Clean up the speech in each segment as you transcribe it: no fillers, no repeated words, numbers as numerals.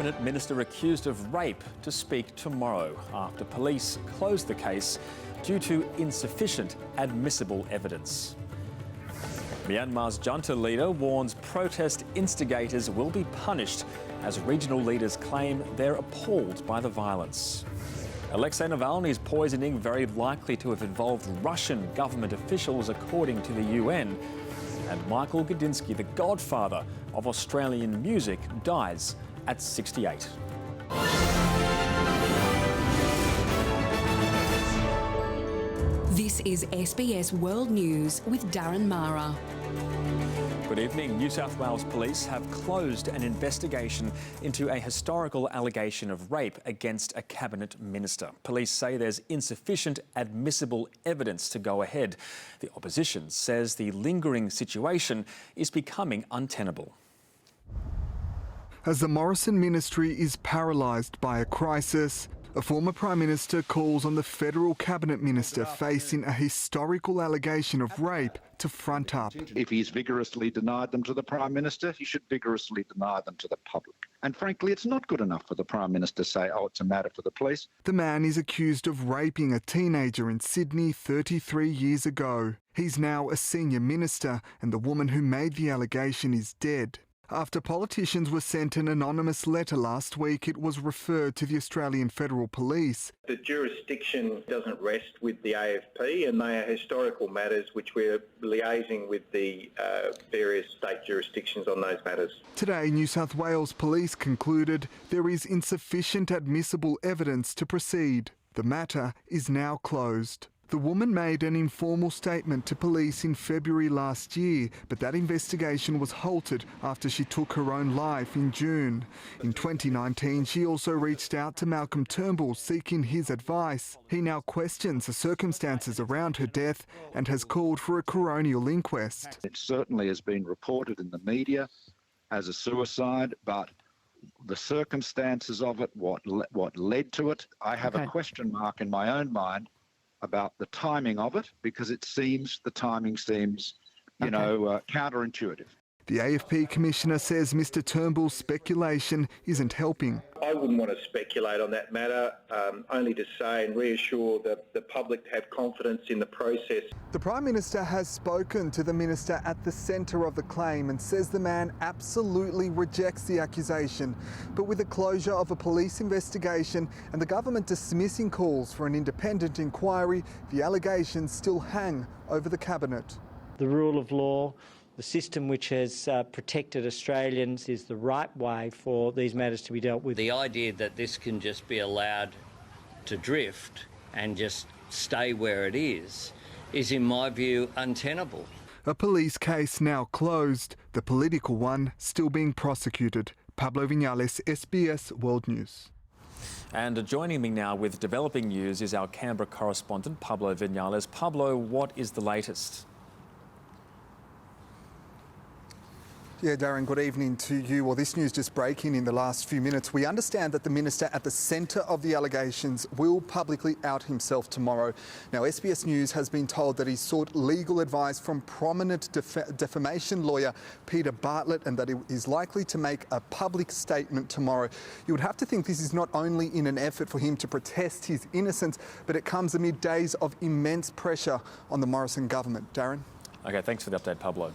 Cabinet Minister accused of rape to speak tomorrow after police closed the case due to insufficient admissible evidence. Myanmar's junta leader warns protest instigators will be punished as regional leaders claim they're appalled by the violence. Alexei Navalny's poisoning very likely to have involved Russian government officials, according to the UN. And Michael Gudinski, the godfather of Australian music, dies at 68. This is SBS World News with Darren Mara. Good evening. New South Wales Police have closed an investigation into a historical allegation of rape against a cabinet minister. Police say there's insufficient admissible evidence to go ahead. The opposition says the lingering situation is becoming untenable. As the Morrison ministry is paralysed by a crisis, a former Prime Minister calls on the federal cabinet minister facing a historical allegation of rape to front up. If he's vigorously denied them to the Prime Minister, he should vigorously deny them to the public. And frankly, it's not good enough for the Prime Minister to say, oh, it's a matter for the police. The man is accused of raping a teenager in Sydney 33 years ago. He's now a senior minister, and the woman who made the allegation is dead. After politicians were sent an anonymous letter last week, it was referred to the Australian Federal Police. The jurisdiction doesn't rest with the AFP, and they are historical matters which we're liaising with the various state jurisdictions on those matters. Today, New South Wales Police concluded there is insufficient admissible evidence to proceed. The matter is now closed. The woman made an informal statement to police in February last year, but that investigation was halted after she took her own life in June. In 2019, she also reached out to Malcolm Turnbull seeking his advice. He now questions the circumstances around her death and has called for a coronial inquest. It certainly has been reported in the media as a suicide, but the circumstances of it, what led to it, I have a question mark in my own mind about the timing of it, because the timing seems, counterintuitive. The AFP Commissioner says Mr Turnbull's speculation isn't helping. I wouldn't want to speculate on that matter, only to say and reassure the public to have confidence in the process. The Prime Minister has spoken to the minister at the centre of the claim and says the man absolutely rejects the accusation. But with the closure of a police investigation and the government dismissing calls for an independent inquiry, the allegations still hang over the Cabinet. The rule of law, the system which has protected Australians, is the right way for these matters to be dealt with. The idea that this can just be allowed to drift and just stay where it is, in my view, untenable. A police case now closed, the political one still being prosecuted. Pablo Vinales, SBS World News. And joining me now with developing news is our Canberra correspondent, Pablo Vinales. Pablo, what is the latest? Yeah, Darren, good evening to you. Well, this news just breaking in the last few minutes. We understand that the minister at the centre of the allegations will publicly out himself tomorrow. Now, SBS News has been told that he sought legal advice from prominent defamation lawyer Peter Bartlett and that he is likely to make a public statement tomorrow. You would have to think this is not only in an effort for him to protest his innocence, but it comes amid days of immense pressure on the Morrison government. Darren? Okay, thanks for the update, Pablo.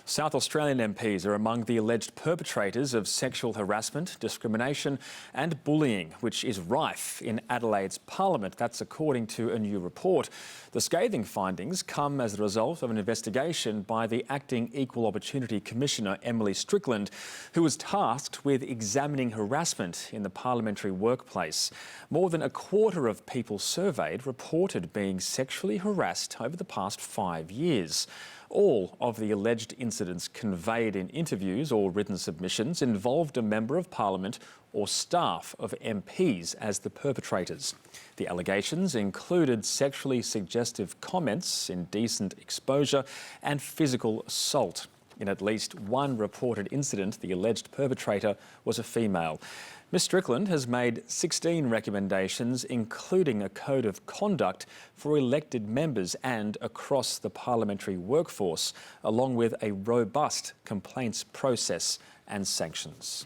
South Australian MPs are among the alleged perpetrators of sexual harassment, discrimination and bullying, which is rife in Adelaide's parliament. That's according to a new report. The scathing findings come as a result of an investigation by the acting Equal Opportunity Commissioner, Emily Strickland, who was tasked with examining harassment in the parliamentary workplace. More than a quarter of people surveyed reported being sexually harassed over the past 5 years. All of the alleged incidents conveyed in interviews or written submissions involved a member of Parliament or staff of MPs as the perpetrators. The allegations included sexually suggestive comments, indecent exposure and physical assault. In at least one reported incident, the alleged perpetrator was a female. Ms Strickland has made 16 recommendations, including a code of conduct for elected members and across the parliamentary workforce, along with a robust complaints process and sanctions.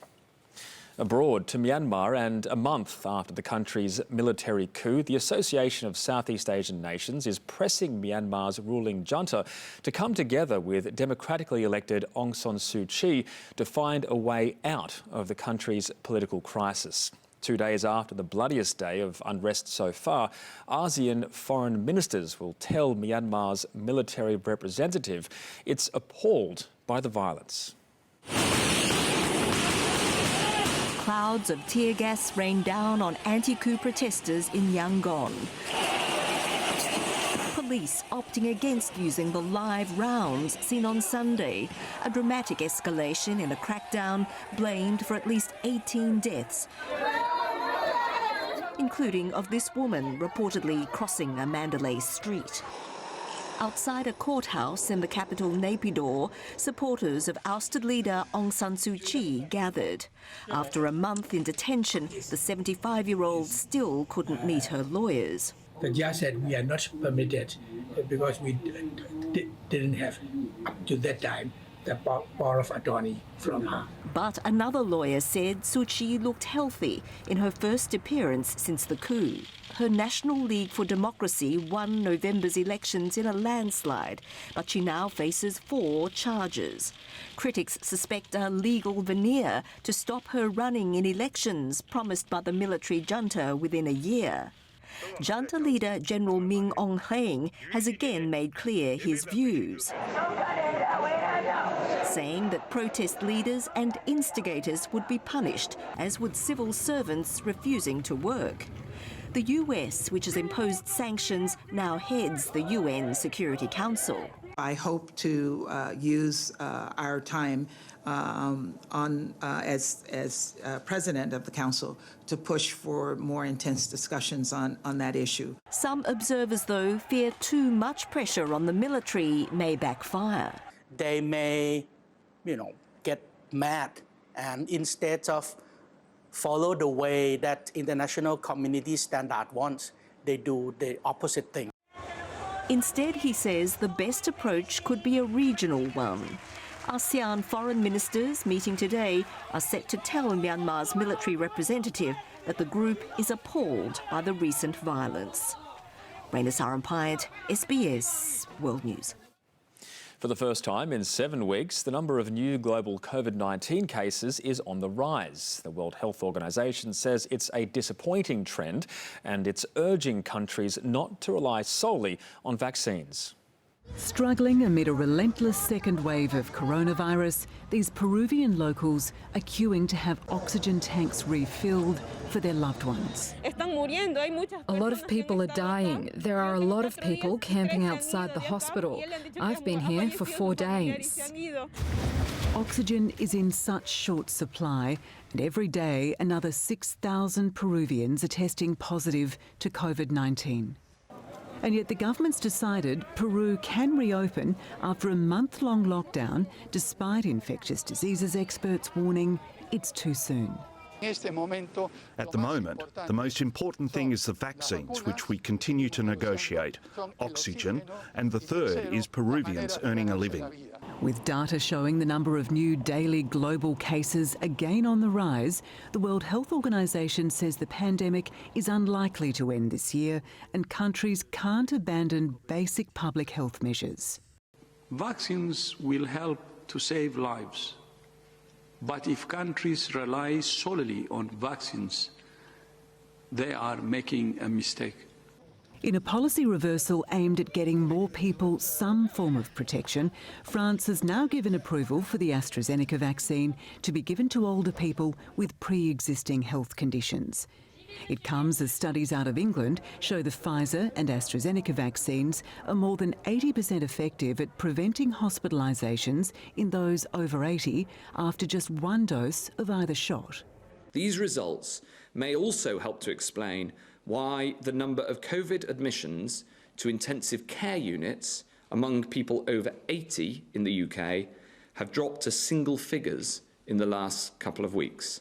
Abroad to Myanmar, and a month after the country's military coup, the Association of Southeast Asian Nations is pressing Myanmar's ruling junta to come together with democratically elected Aung San Suu Kyi to find a way out of the country's political crisis. 2 days after the bloodiest day of unrest so far, ASEAN foreign ministers will tell Myanmar's military representative it's appalled by the violence. Clouds of tear gas rained down on anti-coup protesters in Yangon. Police opting against using the live rounds seen on Sunday, a dramatic escalation in a crackdown blamed for at least 18 deaths, including of this woman reportedly crossing a Mandalay street. Outside a courthouse in the capital Naypyidaw, supporters of ousted leader Aung San Suu Kyi gathered. After a month in detention, the 75-year-old still couldn't meet her lawyers. The judge said we are not permitted because we didn't have, up to that time, the power of attorney from her. But another lawyer said Suu Kyi looked healthy in her first appearance since the coup. Her National League for Democracy won November's elections in a landslide, but she now faces 4 charges. Critics suspect a legal veneer to stop her running in elections promised by the military junta within a year. Junta leader General Min Aung Hlaing has again made clear his views, saying that protest leaders and instigators would be punished, as would civil servants refusing to work. The US, which has imposed sanctions, now heads the UN Security Council. I hope to use our time as president of the council to push for more intense discussions on that issue. Some observers, though, fear too much pressure on the military may backfire. They may, get mad, and instead of follow the way that international community standard wants, they do the opposite thing. Instead, he says the best approach could be a regional one. ASEAN foreign ministers meeting today are set to tell Myanmar's military representative that the group is appalled by the recent violence. Raina Sarampayat, SBS World News. For the first time in 7 weeks, the number of new global COVID-19 cases is on the rise. The World Health Organization says it's a disappointing trend, and it's urging countries not to rely solely on vaccines. Struggling amid a relentless second wave of coronavirus, these Peruvian locals are queuing to have oxygen tanks refilled for their loved ones. A lot of people are dying. There are a lot of people camping outside the hospital. I've been here for 4 days. Oxygen is in such short supply, and every day another 6,000 Peruvians are testing positive to COVID-19. And yet the government's decided Peru can reopen after a month-long lockdown, despite infectious diseases experts warning it's too soon. At the moment, the most important thing is the vaccines, which we continue to negotiate, oxygen, and the third is Peruvians earning a living. With data showing the number of new daily global cases again on the rise, the World Health Organization says the pandemic is unlikely to end this year, and countries can't abandon basic public health measures. Vaccines will help to save lives. But if countries rely solely on vaccines, they are making a mistake. In a policy reversal aimed at getting more people some form of protection, France has now given approval for the AstraZeneca vaccine to be given to older people with pre-existing health conditions. It comes as studies out of England show the Pfizer and AstraZeneca vaccines are more than 80% effective at preventing hospitalisations in those over 80 after just 1 dose of either shot. These results may also help to explain why the number of COVID admissions to intensive care units among people over 80 in the UK have dropped to single figures in the last couple of weeks.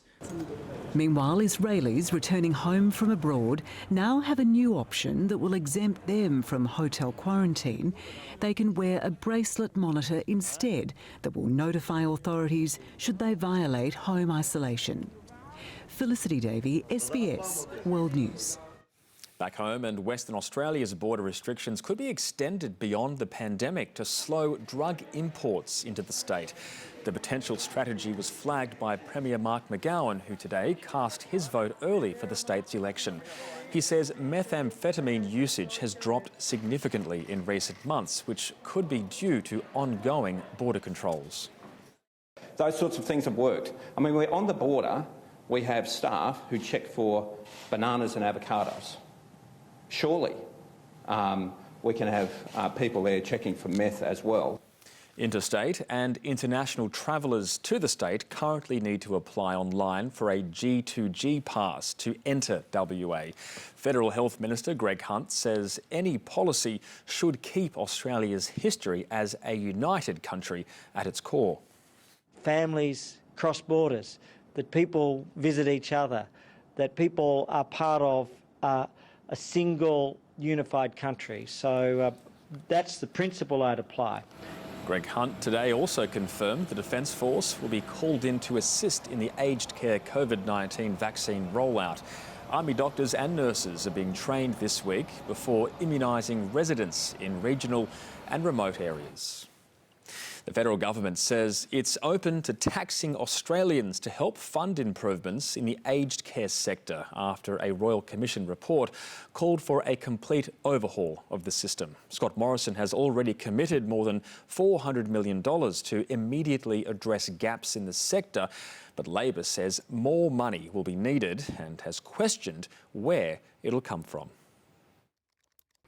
Meanwhile, Israelis returning home from abroad now have a new option that will exempt them from hotel quarantine. They can wear a bracelet monitor instead that will notify authorities should they violate home isolation. Felicity Davey, SBS World News. Back home, and Western Australia's border restrictions could be extended beyond the pandemic to slow drug imports into the state. The potential strategy was flagged by Premier Mark McGowan, who today cast his vote early for the state's election. He says methamphetamine usage has dropped significantly in recent months, which could be due to ongoing border controls. Those sorts of things have worked. I mean, we're on the border, we have staff who check for bananas and avocados. Surely we can have people there checking for meth as well. Interstate and international travellers to the state currently need to apply online for a G2G pass to enter WA. Federal Health Minister Greg Hunt says any policy should keep Australia's history as a united country at its core. Families cross borders, that people visit each other, that people are part of a single unified country. So that's the principle I'd apply. Greg Hunt today also confirmed the Defence Force will be called in to assist in the aged care COVID-19 vaccine rollout. Army doctors and nurses are being trained this week before immunising residents in regional and remote areas. The federal government says it's open to taxing Australians to help fund improvements in the aged care sector after a Royal Commission report called for a complete overhaul of the system. Scott Morrison has already committed more than $400 million to immediately address gaps in the sector, but Labor says more money will be needed and has questioned where it'll come from.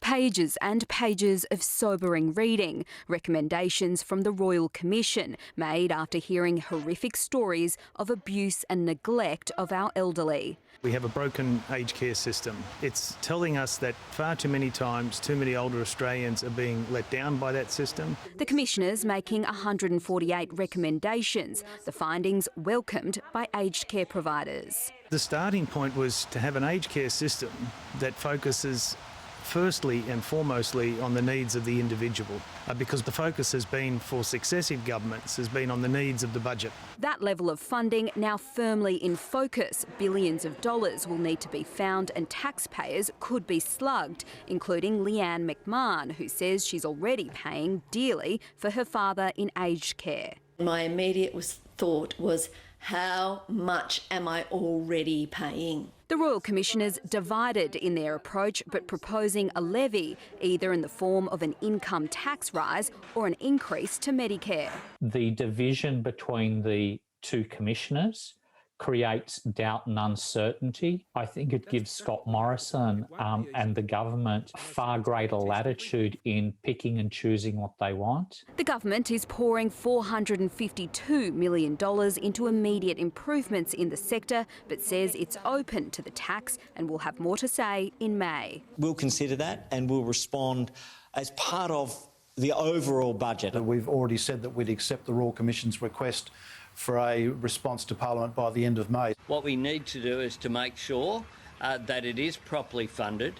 Pages and pages of sobering reading, recommendations from the Royal Commission made after hearing horrific stories of abuse and neglect of our elderly. We have a broken aged care system. It's telling us that far too many times, too many older Australians are being let down by that system. The Commissioners making 148 recommendations, the findings welcomed by aged care providers. The starting point was to have an aged care system that focuses firstly and foremostly on the needs of the individual, because the focus has been for successive governments has been on the needs of the budget. That level of funding now firmly in focus. Billions of dollars will need to be found and taxpayers could be slugged, including Leanne McMahon, who says she's already paying dearly for her father in aged care. My immediate thought was, how much am I already paying? The Royal Commissioners divided in their approach, but proposing a levy, either in the form of an income tax rise or an increase to Medicare. The division between the two commissioners creates doubt and uncertainty. I think it gives Scott Morrison and the government far greater latitude in picking and choosing what they want. The government is pouring $452 million into immediate improvements in the sector, but says it's open to the tax and will have more to say in May. We'll consider that and we'll respond as part of the overall budget. We've already said that we'd accept the Royal Commission's request for a response to Parliament by the end of May. What we need to do is to make sure that it is properly funded.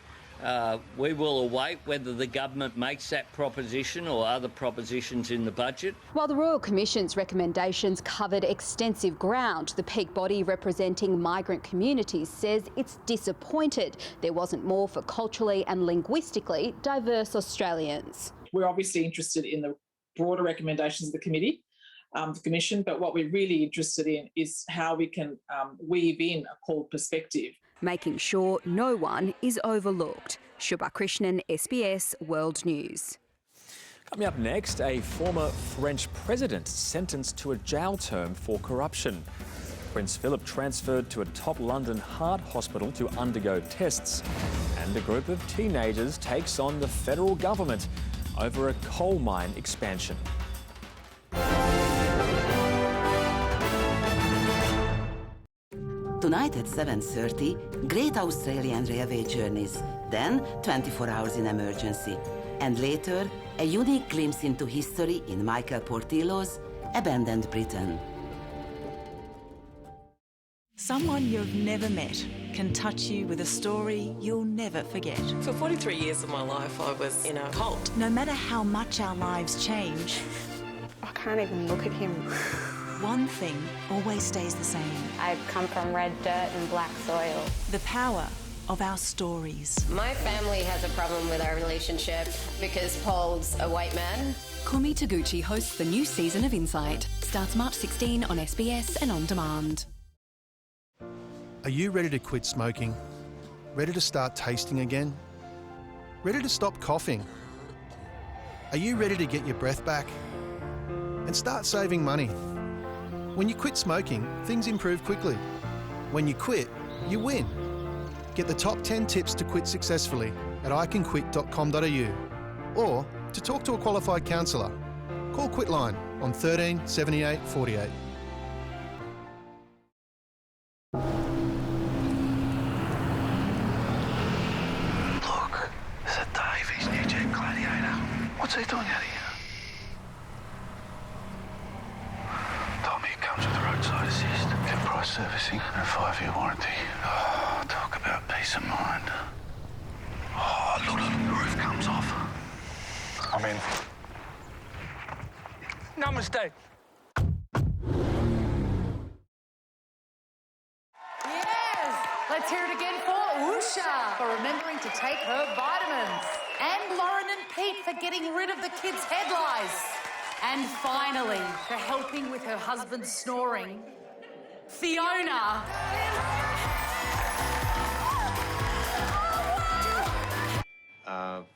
We will await whether the government makes that proposition or other propositions in the budget. While the Royal Commission's recommendations covered extensive ground, the peak body representing migrant communities says it's disappointed there wasn't more for culturally and linguistically diverse Australians. We're obviously interested in the broader recommendations of the Commission, but what we're really interested in is how we can weave in a called perspective. Making sure no one is overlooked. Shubha Krishnan, SBS World News. Coming up next, a former French president sentenced to a jail term for corruption. Prince Philip transferred to a top London heart hospital to undergo tests. And a group of teenagers takes on the federal government over a coal mine expansion. Tonight at 7:30, Great Australian Railway Journeys, then 24 hours in emergency. And later, a unique glimpse into history in Michael Portillo's Abandoned Britain. Someone you've never met can touch you with a story you'll never forget. For 43 years of my life, I was in a cult. No matter how much our lives change, I can't even look at him. one thing always stays the same. I come from red dirt and black soil. The power of our stories. My family has a problem with our relationship because Paul's a white man. Kumi Taguchi hosts the new season of Insight. Starts March 16 on SBS and on demand. Are you ready to quit smoking? Ready to start tasting again? Ready to stop coughing? Are you ready to get your breath back? And start saving money? When you quit smoking, things improve quickly. When you quit, you win. Get the top 10 tips to quit successfully at icanquit.com.au or to talk to a qualified counsellor. Call Quitline on 13 78 48. Look, there's a Davies new jet Gladiator. What's he doing out here? Told me it comes with roadside assist, full price servicing and a 5-year warranty. Oh, talk about peace of mind. Oh, look, the roof comes off. I'm in. Namaste. Yes! Let's hear it again for Usha for remembering to take her vitamins. And Lauren and Pete for getting rid of the kids' head lice. And finally, for helping with her husband's snoring, Fiona.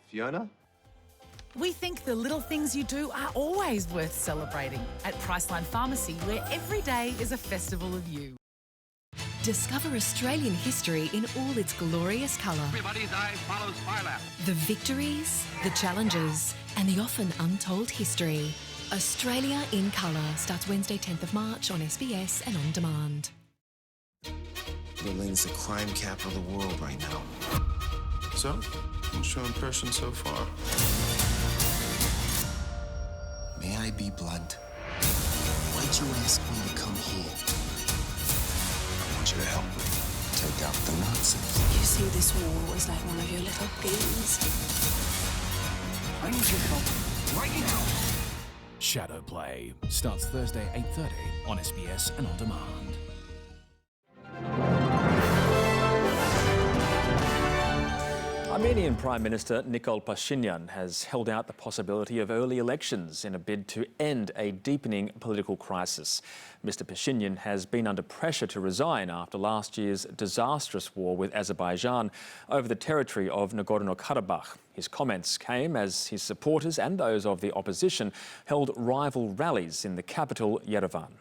Fiona? We think the little things you do are always worth celebrating at Priceline Pharmacy, where every day is a festival of you. Discover Australian history in all its glorious colour. Everybody's eye follows Phylap. The victories, the challenges, and the often untold history. Australia in Colour starts Wednesday 10th of March on SBS and on demand. Berlin's the crime capital of the world right now. So, what's your impression so far? May I be blunt? Why'd you ask me to come here? I want you to help me take out the Nazis. You see, this war was like one of your little games. I need your help right now. Shadow Play starts Thursday 8:30 on SBS and on demand. Armenian Prime Minister Nikol Pashinyan has held out the possibility of early elections in a bid to end a deepening political crisis. Mr. Pashinyan has been under pressure to resign after last year's disastrous war with Azerbaijan over the territory of Nagorno-Karabakh. His comments came as his supporters and those of the opposition held rival rallies in the capital, Yerevan.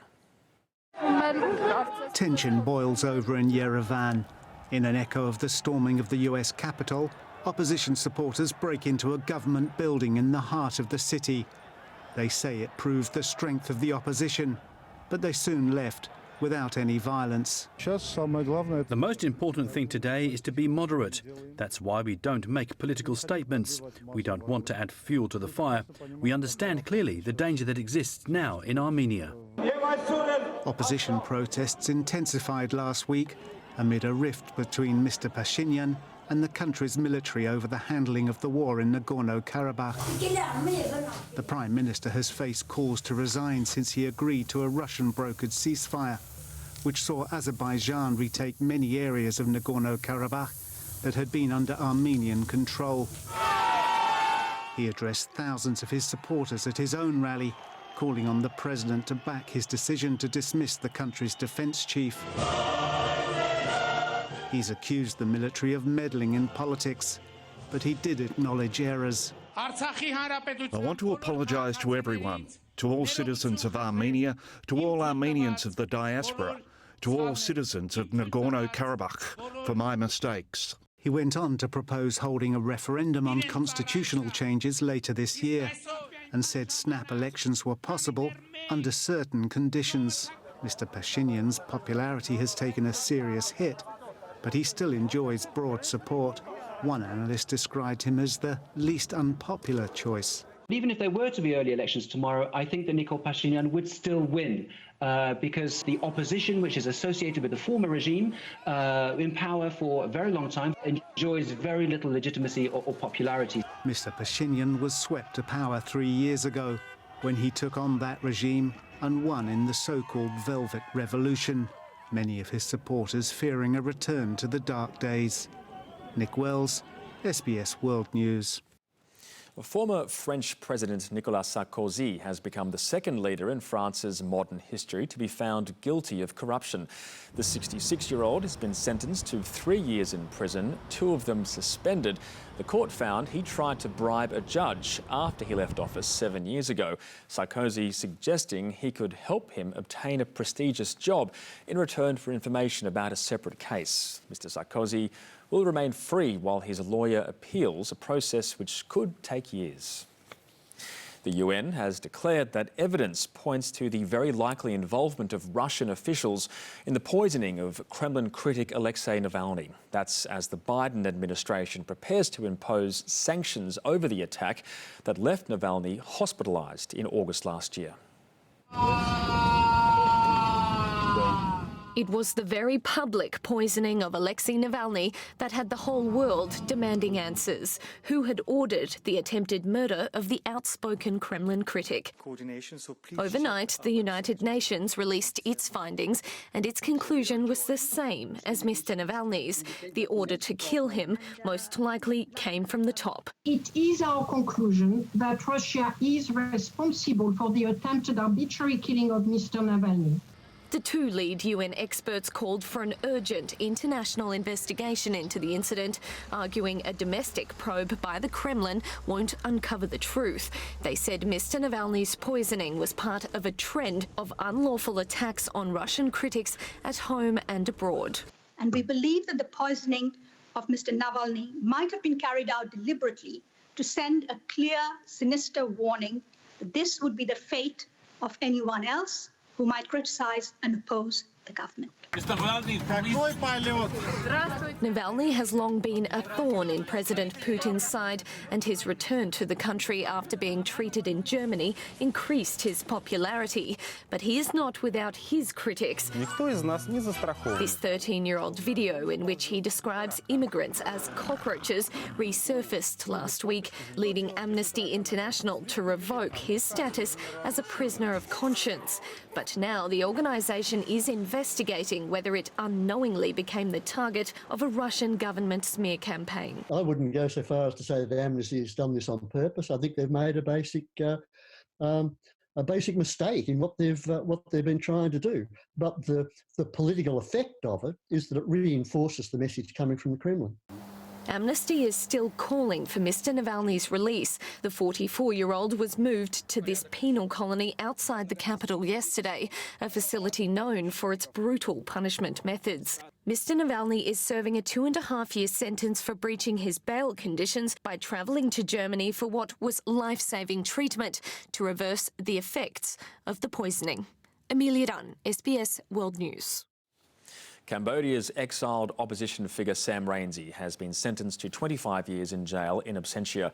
Tension boils over in Yerevan. In an echo of the storming of the US capital, opposition supporters break into a government building in the heart of the city. They say it proved the strength of the opposition, but they soon left without any violence. The most important thing today is to be moderate. That's why we don't make political statements. We don't want to add fuel to the fire. We understand clearly the danger that exists now in Armenia. Opposition protests intensified last week amid a rift between Mr. Pashinyan and the country's military over the handling of the war in Nagorno-Karabakh. The Prime Minister has faced calls to resign since he agreed to a Russian-brokered ceasefire, which saw Azerbaijan retake many areas of Nagorno-Karabakh that had been under Armenian control. He addressed thousands of his supporters at his own rally, calling on the president to back his decision to dismiss the country's defence chief. He's accused the military of meddling in politics, but he did acknowledge errors. I want to apologise to everyone, to all citizens of Armenia, to all Armenians of the diaspora, to all citizens of Nagorno-Karabakh for my mistakes. He went on to propose holding a referendum on constitutional changes later this year and said snap elections were possible under certain conditions. Mr. Pashinyan's popularity has taken a serious hit, but he still enjoys broad support. One analyst described him as the least unpopular choice. Even if there were to be early elections tomorrow, I think that Nikol Pashinyan would still win because the opposition, which is associated with the former regime, in power for a very long time, enjoys very little legitimacy or popularity. Mr. Pashinyan was swept to power 3 years ago when he took on that regime and won in the so-called Velvet Revolution, many of his supporters fearing a return to the dark days. Nick Wells, SBS World News. Former French President Nicolas Sarkozy has become the second leader in France's modern history to be found guilty of corruption. The 66-year-old has been sentenced to 3 years in prison, 2 of them suspended. The court found he tried to bribe a judge after he left office 7 years ago, Sarkozy suggesting he could help him obtain a prestigious job in return for information about a separate case. Mr. Sarkozy will remain free while his lawyer appeals, a process which could take years. The UN has declared that evidence points to the very likely involvement of Russian officials in the poisoning of Kremlin critic Alexei Navalny. That's as the Biden administration prepares to impose sanctions over the attack that left Navalny hospitalised in August last year. It was the very public poisoning of Alexei Navalny that had the whole world demanding answers. Who had ordered the attempted murder of the outspoken Kremlin critic? Overnight, the United Nations released its findings, and its conclusion was the same as Mr. Navalny's. The order to kill him most likely came from the top. It is our conclusion that Russia is responsible for the attempted arbitrary killing of Mr. Navalny. The 2 lead UN experts called for an urgent international investigation into the incident, arguing a domestic probe by the Kremlin won't uncover the truth. They said Mr. Navalny's poisoning was part of a trend of unlawful attacks on Russian critics at home and abroad. And we believe that the poisoning of Mr. Navalny might have been carried out deliberately to send a clear, sinister warning that this would be the fate of anyone else who might criticise and oppose the government. Navalny has long been a thorn in President Putin's side, and his return to the country after being treated in Germany increased his popularity. But he is not without his critics. This 13-year-old video in which he describes immigrants as cockroaches resurfaced last week, leading Amnesty International to revoke his status as a prisoner of conscience. But now the organisation is investigating whether it unknowingly became the target of a Russian government smear campaign. I wouldn't go so far as to say that Amnesty has done this on purpose. I think they've made a basic mistake in what they've been trying to do. But the political effect of it is that it reinforces the message coming from the Kremlin. Amnesty is still calling for Mr. Navalny's release. The 44-year-old was moved to this penal colony outside the capital yesterday, a facility known for its brutal punishment methods. Mr. Navalny is serving a 2.5-year sentence for breaching his bail conditions by travelling to Germany for what was life-saving treatment to reverse the effects of the poisoning. Amelia Dunn, SBS World News. Cambodia's exiled opposition figure Sam Rainsy has been sentenced to 25 years in jail in absentia.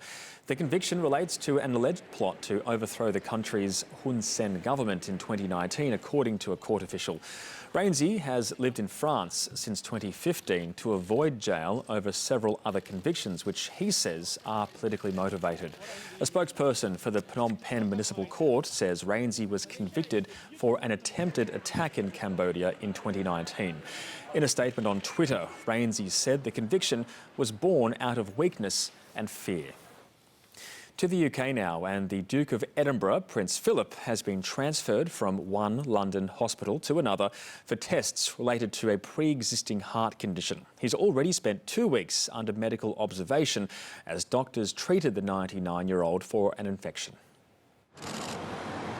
The conviction relates to an alleged plot to overthrow the country's Hun Sen government in 2019, according to a court official. Rainsy has lived in France since 2015 to avoid jail over several other convictions, which he says are politically motivated. A spokesperson for the Phnom Penh Municipal Court says Rainsy was convicted for an attempted attack in Cambodia in 2019. In a statement on Twitter, Rainsy said the conviction was born out of weakness and fear. To the UK now, and the Duke of Edinburgh, Prince Philip, has been transferred from one London hospital to another for tests related to a pre-existing heart condition. He's already spent 2 weeks under medical observation as doctors treated the 99-year-old for an infection.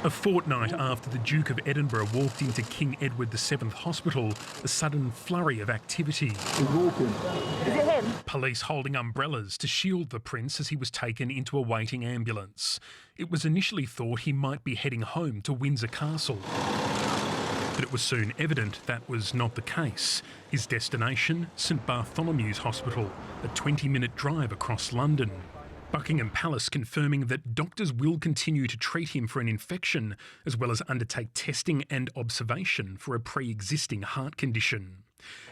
A fortnight after the Duke of Edinburgh walked into King Edward VII Hospital, a sudden flurry of activity. Is it him? Police holding umbrellas to shield the Prince as he was taken into a waiting ambulance. It was initially thought he might be heading home to Windsor Castle. But it was soon evident that was not the case. His destination, St Bartholomew's Hospital, a 20-minute drive across London. Buckingham Palace confirming that doctors will continue to treat him for an infection, as well as undertake testing and observation for a pre-existing heart condition.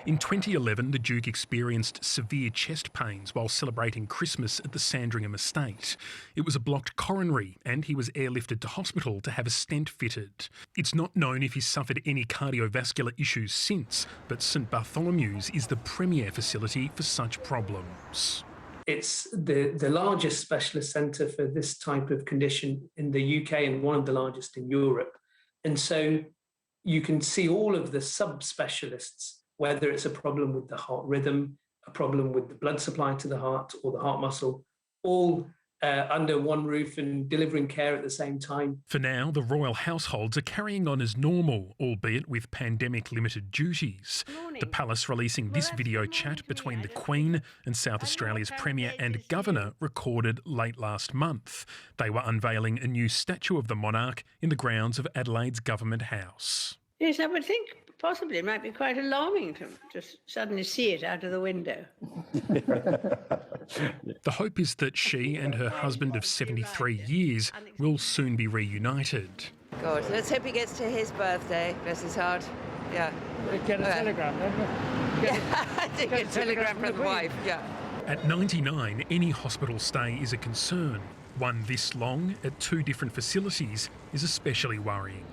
In 2011, the Duke experienced severe chest pains while celebrating Christmas at the Sandringham estate. It was a blocked coronary and he was airlifted to hospital to have a stent fitted. It's not known if he's suffered any cardiovascular issues since, but St Bartholomew's is the premier facility for such problems. It's the largest specialist centre for this type of condition in the UK and one of the largest in Europe. And so you can see all of the subspecialists, whether it's a problem with the heart rhythm, a problem with the blood supply to the heart or the heart muscle, all under one roof and delivering care at the same time. For now, the royal households are carrying on as normal, albeit with pandemic-limited duties. The palace releasing this video chat between the Queen and South Australia's Premier and Governor recorded late last month. They were unveiling a new statue of the monarch in the grounds of Adelaide's Government House. Yes, I would think possibly it might be quite alarming to just suddenly see it out of the window. The hope is that she and her husband of 73 years will soon be reunited. God, let's hope he gets to his birthday. Bless his heart. Yeah. Get a telegram, don't we? Yeah, I did get a telegram from the wife, yeah. At 99, any hospital stay is a concern. One this long at two different facilities is especially worrying.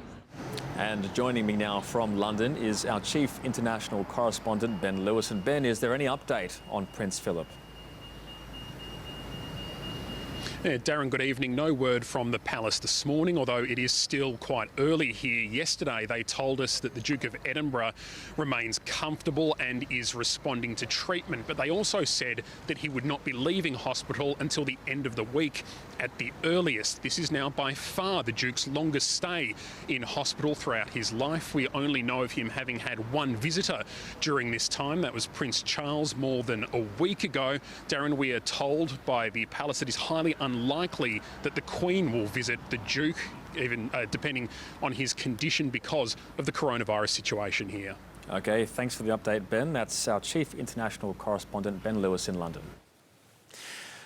And joining me now from London is our chief international correspondent, Ben Lewis. And Ben, is there any update on Prince Philip? Yeah, Darren, good evening. No word from the palace this morning, although it is still quite early here. Yesterday, they told us that the Duke of Edinburgh remains comfortable and is responding to treatment, but they also said that he would not be leaving hospital until the end of the week at the earliest. This is now by far the Duke's longest stay in hospital throughout his life. We only know of him having had one visitor during this time. That was Prince Charles more than a week ago. Darren, we are told by the palace that it is highly unlikely that the Queen will visit the Duke, even depending on his condition because of the coronavirus situation here. OK, thanks for the update, Ben. That's our chief international correspondent, Ben Lewis in London.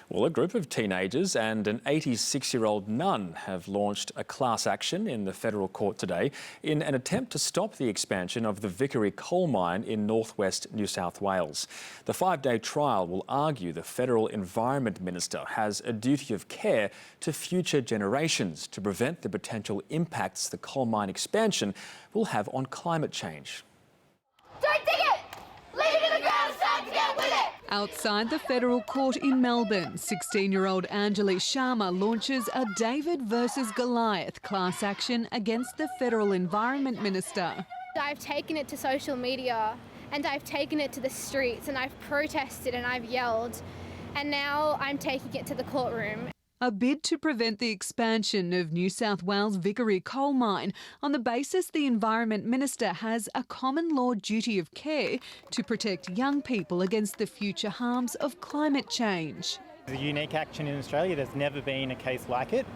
Well, a group of teenagers and an 86-year-old nun have launched a class action in the federal court today in an attempt to stop the expansion of the Vickery coal mine in northwest New South Wales. The 5-day trial will argue the federal Environment Minister has a duty of care to future generations to prevent the potential impacts the coal mine expansion will have on climate change. Don't dig it! Leave it in the ground, it's time to get with it! Outside the federal court in Melbourne, 16-year-old Anjali Sharma launches a David versus Goliath class action against the federal Environment Minister. I've taken it to social media and I've taken it to the streets and I've protested and I've yelled, and now I'm taking it to the courtroom. A bid to prevent the expansion of New South Wales Vickery coal mine on the basis the Environment Minister has a common law duty of care to protect young people against the future harms of climate change. It's a unique action in Australia. There's never been a case like it.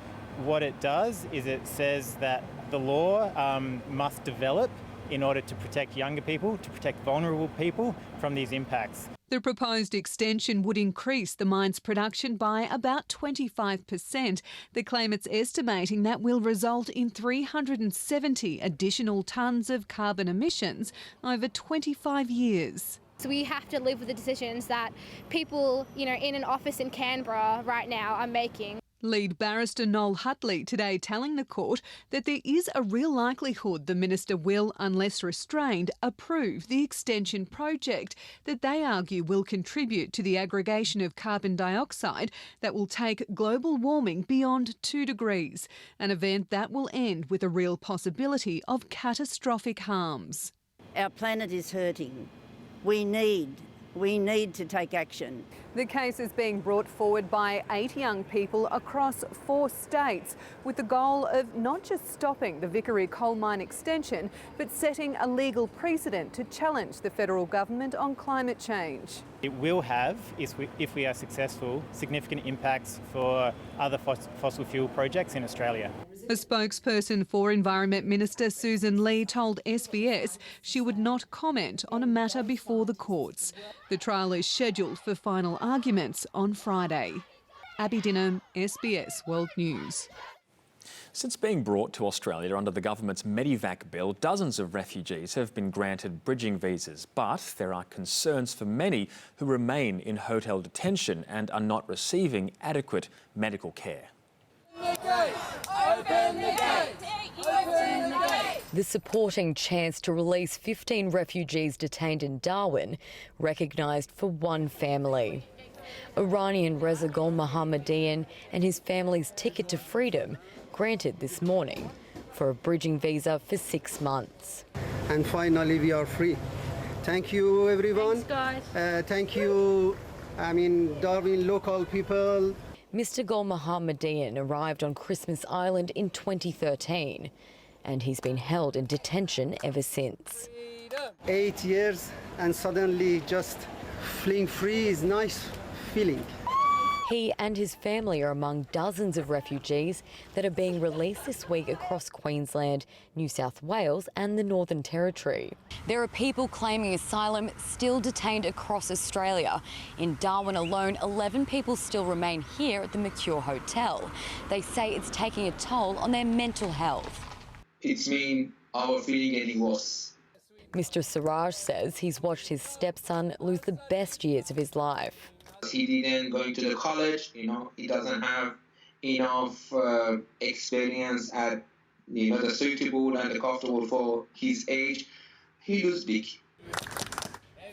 What it does is it says that the law must develop in order to protect younger people, to protect vulnerable people from these impacts. The proposed extension would increase the mine's production by about 25%. The claimant's estimating that will result in 370 additional tonnes of carbon emissions over 25 years. So we have to live with the decisions that people, in an office in Canberra right now are making. Lead barrister Noel Hutley today telling the court that there is a real likelihood the minister will, unless restrained, approve the extension project that they argue will contribute to the aggregation of carbon dioxide that will take global warming beyond 2 degrees, an event that will end with a real possibility of catastrophic harms. Our planet is hurting. We need to take action. The case is being brought forward by 8 young people across 4 states with the goal of not just stopping the Vickery coal mine extension, but setting a legal precedent to challenge the federal government on climate change. It will have, if we are successful, significant impacts for other fossil fuel projects in Australia. A spokesperson for Environment Minister Susan Lee told SBS she would not comment on a matter before the courts. The trial is scheduled for final arguments on Friday. Abby Dinham, SBS World News. Since being brought to Australia under the government's Medivac bill, dozens of refugees have been granted bridging visas. But there are concerns for many who remain in hotel detention and are not receiving adequate medical care. The supporting chance to release 15 refugees detained in Darwin, recognised for one family. Iranian Reza Gul Mohammadian and his family's ticket to freedom granted this morning for a bridging visa for 6 months. And finally we are free. Thank you everyone. Thanks, guys. Thank you, Darwin local people. Mr Gul Mohammadian arrived on Christmas Island in 2013 and he's been held in detention ever since. 8 years and suddenly just feeling free is nice feeling. He and his family are among dozens of refugees that are being released this week across Queensland, New South Wales and the Northern Territory. There are people claiming asylum still detained across Australia. In Darwin alone, 11 people still remain here at the Mercure Hotel. They say it's taking a toll on their mental health. It's mean our feeling getting worse. Mr Siraj says he's watched his stepson lose the best years of his life. He didn't go into the college, he doesn't have enough experience at, the suitable and the comfortable for his age. He loses big.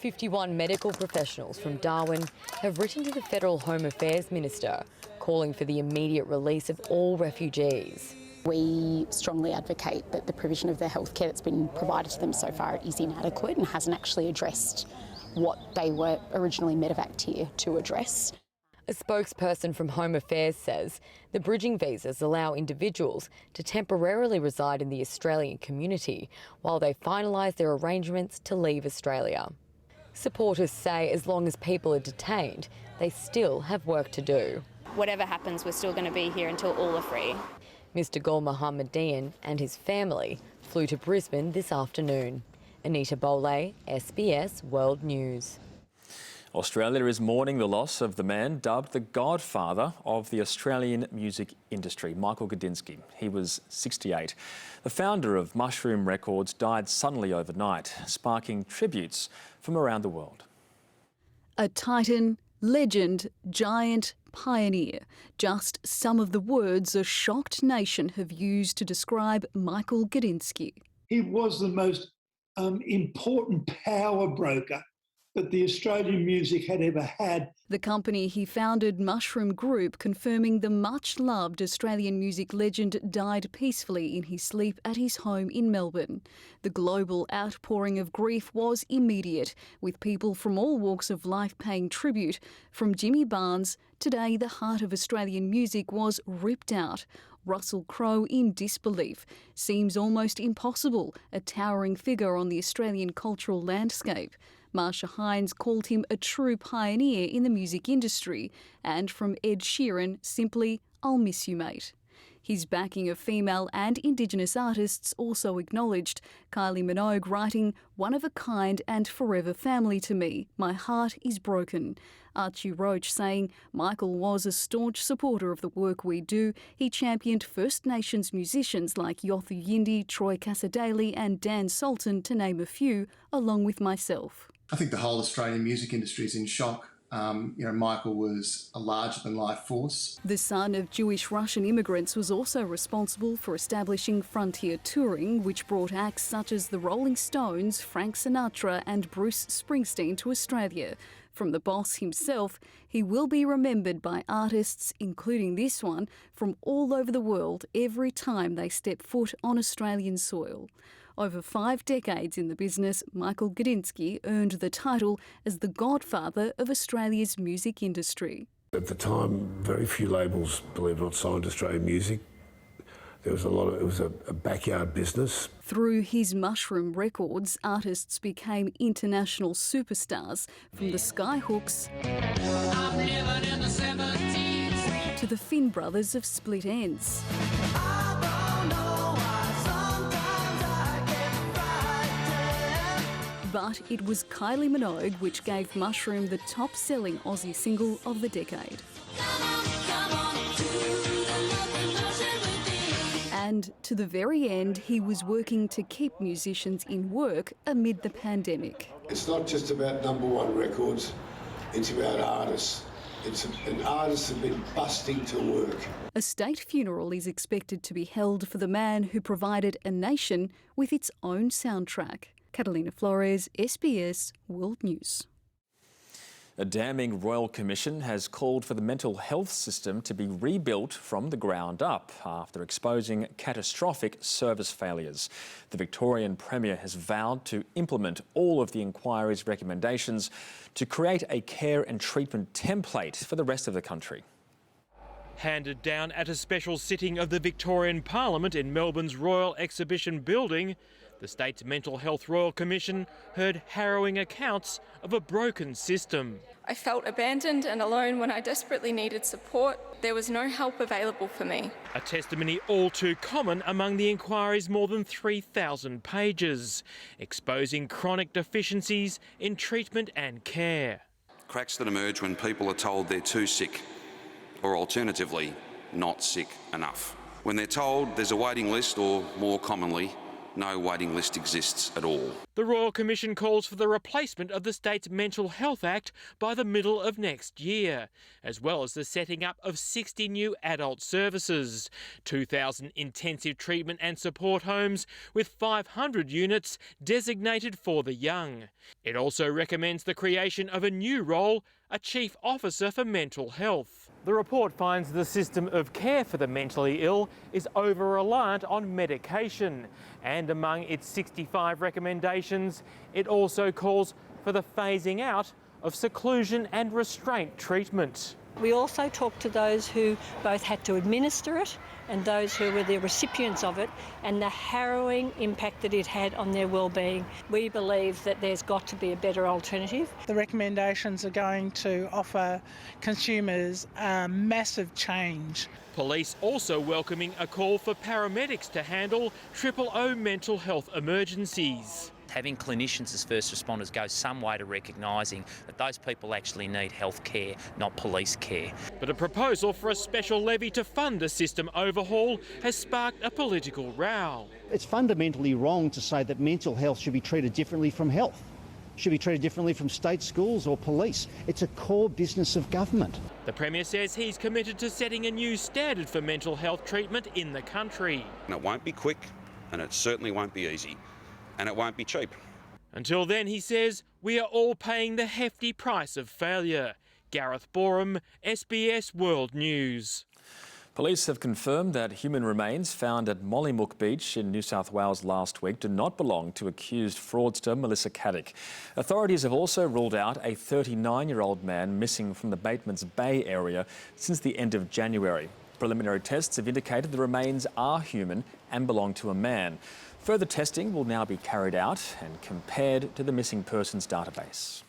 51 medical professionals from Darwin have written to the Federal Home Affairs Minister calling for the immediate release of all refugees. We strongly advocate that the provision of the healthcare that's been provided to them so far is inadequate and hasn't actually addressed what they were originally medevaced here to address. A spokesperson from Home Affairs says the bridging visas allow individuals to temporarily reside in the Australian community while they finalise their arrangements to leave Australia. Supporters say as long as people are detained, they still have work to do. Whatever happens, we're still going to be here until all are free. Mr Gul Mohammadian and his family flew to Brisbane this afternoon. Anita Bole, SBS World News. Australia is mourning the loss of the man dubbed the godfather of the Australian music industry, Michael Gudinski. He was 68. The founder of Mushroom Records died suddenly overnight, sparking tributes from around the world. A titan, legend, giant, pioneer. Just some of the words a shocked nation have used to describe Michael Gudinski. He was the most important power broker that the Australian music had ever had. The company he founded, Mushroom Group, confirming the much-loved Australian music legend died peacefully in his sleep at his home in Melbourne. The global outpouring of grief was immediate, with people from all walks of life paying tribute. From Jimmy Barnes, today the heart of Australian music was ripped out. Russell Crowe in disbelief. Seems almost impossible, a towering figure on the Australian cultural landscape. Marsha Hines called him a true pioneer in the music industry, and from Ed Sheeran, simply, "I'll miss you, mate." His backing of female and Indigenous artists also acknowledged. Kylie Minogue writing, "One of a kind and forever family to me. My heart is broken." Archie Roach saying, "Michael was a staunch supporter of the work we do. He championed First Nations musicians like Yothu Yindi, Troy Casadale and Dan Sultan, to name a few, along with myself." I think the whole Australian music industry is in shock. Michael was a larger-than-life force. The son of Jewish-Russian immigrants was also responsible for establishing Frontier Touring, which brought acts such as the Rolling Stones, Frank Sinatra and Bruce Springsteen to Australia. From the boss himself, he will be remembered by artists, including this one, from all over the world every time they step foot on Australian soil. Over 5 decades in the business, Michael Gudinski earned the title as the godfather of Australia's music industry. At the time, very few labels, believe it or not, signed Australian music. There was it was a backyard business. Through his Mushroom Records, artists became international superstars, from the Skyhooks to the Finn brothers of Split Enz. But it was Kylie Minogue which gave Mushroom the top-selling Aussie single of the decade. And to the very end, he was working to keep musicians in work amid the pandemic. It's not just about #1 records, it's about artists. And artists have been busting to work. A state funeral is expected to be held for the man who provided a nation with its own soundtrack. Catalina Flores, SBS World News. A damning royal commission has called for the mental health system to be rebuilt from the ground up after exposing catastrophic service failures. The Victorian Premier has vowed to implement all of the inquiry's recommendations to create a care and treatment template for the rest of the country. Handed down at a special sitting of the Victorian Parliament in Melbourne's Royal Exhibition Building, the state's Mental Health Royal Commission heard harrowing accounts of a broken system. I felt abandoned and alone when I desperately needed support. There was no help available for me. A testimony all too common among the inquiry's more than 3,000 pages, exposing chronic deficiencies in treatment and care. Cracks that emerge when people are told they're too sick, or alternatively, not sick enough. When they're told there's a waiting list, or more commonly, no waiting list exists at all. The Royal Commission calls for the replacement of the state's Mental Health Act by the middle of next year, as well as the setting up of 60 new adult services, 2,000 intensive treatment and support homes with 500 units designated for the young. It also recommends the creation of a new role, a Chief Officer for Mental Health. The report finds the system of care for the mentally ill is over-reliant on medication, and among its 65 recommendations, it also calls for the phasing out of seclusion and restraint treatment. We also talked to those who both had to administer it and those who were the recipients of it, and the harrowing impact that it had on their well-being. We believe that there's got to be a better alternative. The recommendations are going to offer consumers massive change. Police also welcoming a call for paramedics to handle 000 mental health emergencies. Having clinicians as first responders goes some way to recognising that those people actually need health care, not police care. But a proposal for a special levy to fund a system overhaul has sparked a political row. It's fundamentally wrong to say that mental health should be treated differently from health, should be treated differently from state schools or police. It's a core business of government. The Premier says he's committed to setting a new standard for mental health treatment in the country. And it won't be quick, and it certainly won't be easy. And it won't be cheap. Until then, he says, we are all paying the hefty price of failure. Gareth Boreham, SBS World News. Police have confirmed that human remains found at Mollymook Beach in New South Wales last week do not belong to accused fraudster Melissa Caddick. Authorities have also ruled out a 39-year-old man missing from the Batemans Bay area since the end of January. Preliminary tests have indicated the remains are human and belong to a man. Further testing will now be carried out and compared to the missing persons database.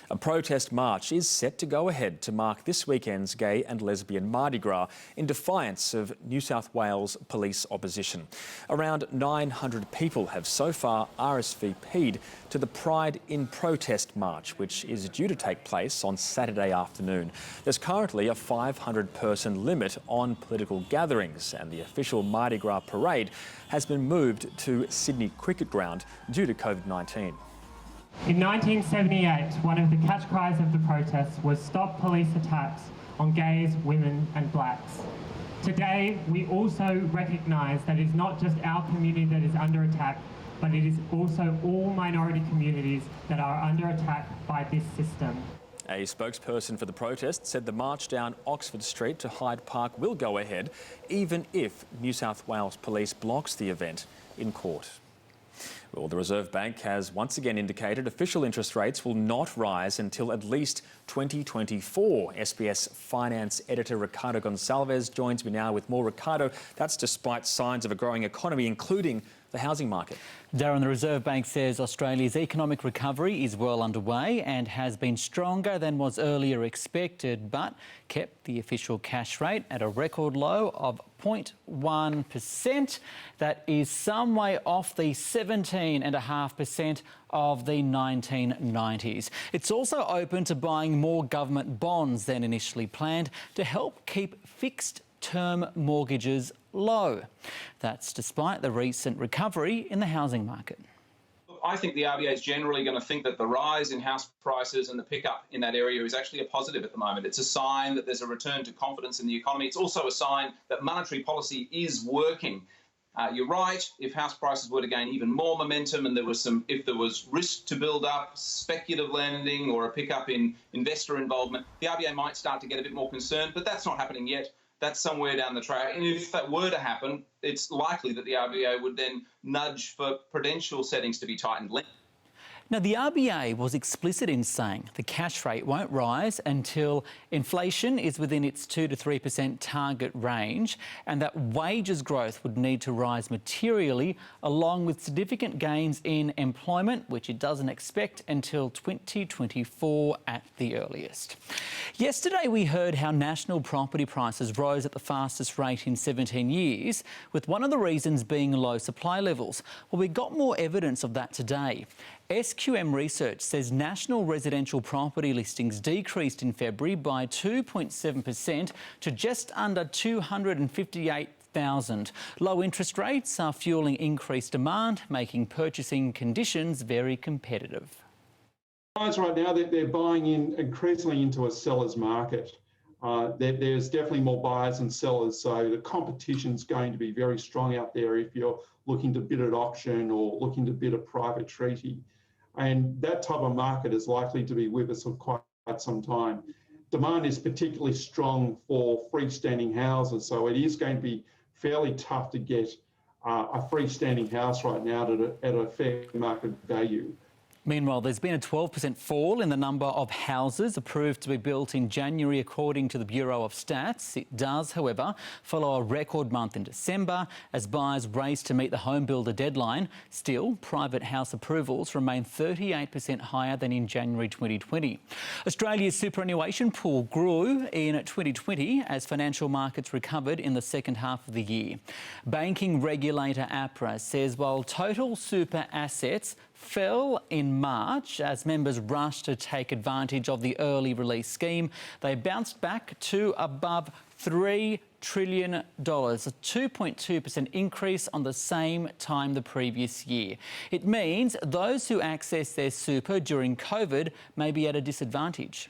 A protest march is set to go ahead to mark this weekend's gay and lesbian Mardi Gras in defiance of New South Wales police opposition. Around 900 people have so far RSVP'd to the Pride in Protest March, which is due to take place on Saturday afternoon. There's currently a 500-person limit on political gatherings, and the official Mardi Gras parade has been moved to Sydney Cricket Ground due to COVID-19. In 1978, one of the catch cries of the protests was "Stop police attacks on gays, women and blacks." Today, we also recognise that it's not just our community that is under attack, but it is also all minority communities that are under attack by this system. A spokesperson for the protest said the march down Oxford Street to Hyde Park will go ahead, even if New South Wales Police blocks the event in court. Well, the Reserve Bank has once again indicated official interest rates will not rise until at least 2024. SBS finance editor Ricardo Gonçalves joins me now with more. Ricardo, that's despite signs of a growing economy, including the housing market. Darren, the Reserve Bank says Australia's economic recovery is well underway and has been stronger than was earlier expected, but kept the official cash rate at a record low of 0.1%. That is some way off the 17.5% of the 1990s. It's also open to buying more government bonds than initially planned to help keep fixed term mortgages low. That's despite the recent recovery in the housing market. I think the RBA is generally going to think that the rise in house prices and the pickup in that area is actually a positive at the moment. It's a sign that there's a return to confidence in the economy. It's also a sign that monetary policy is working. You're right, if house prices were to gain even more momentum and if there was risk to build up, speculative lending or a pickup in investor involvement, the RBA might start to get a bit more concerned, but that's not happening yet. That's somewhere down the track. And if that were to happen, it's likely that the RBA would then nudge for prudential settings to be tightened. Now, the RBA was explicit in saying the cash rate won't rise until inflation is within its 2 to 3% target range, and that wages growth would need to rise materially, along with significant gains in employment, which it doesn't expect until 2024 at the earliest. Yesterday, we heard how national property prices rose at the fastest rate in 17 years, with one of the reasons being low supply levels. Well, we got more evidence of that today. SQM Research says national residential property listings decreased in February by 2.7% to just under 258,000. Low interest rates are fueling increased demand, making purchasing conditions very competitive. Right now, they're buying increasingly into a seller's market. There's definitely more buyers than sellers, so the competition's going to be very strong out there if you're looking to bid at auction or looking to bid a private treaty. And that type of market is likely to be with us for quite some time. Demand is particularly strong for freestanding houses, so it is going to be fairly tough to get a freestanding house right now at a fair market value. Meanwhile, there's been a 12% fall in the number of houses approved to be built in January, according to the Bureau of Stats. It does, however, follow a record month in December as buyers race to meet the home builder deadline. Still, private house approvals remain 38% higher than in January 2020. Australia's superannuation pool grew in 2020 as financial markets recovered in the second half of the year. Banking regulator APRA says while total super assets fell in March as members rushed to take advantage of the early release scheme, they bounced back to above $3 trillion, a 2.2% increase on the same time the previous year. It means those who access their super during COVID may be at a disadvantage.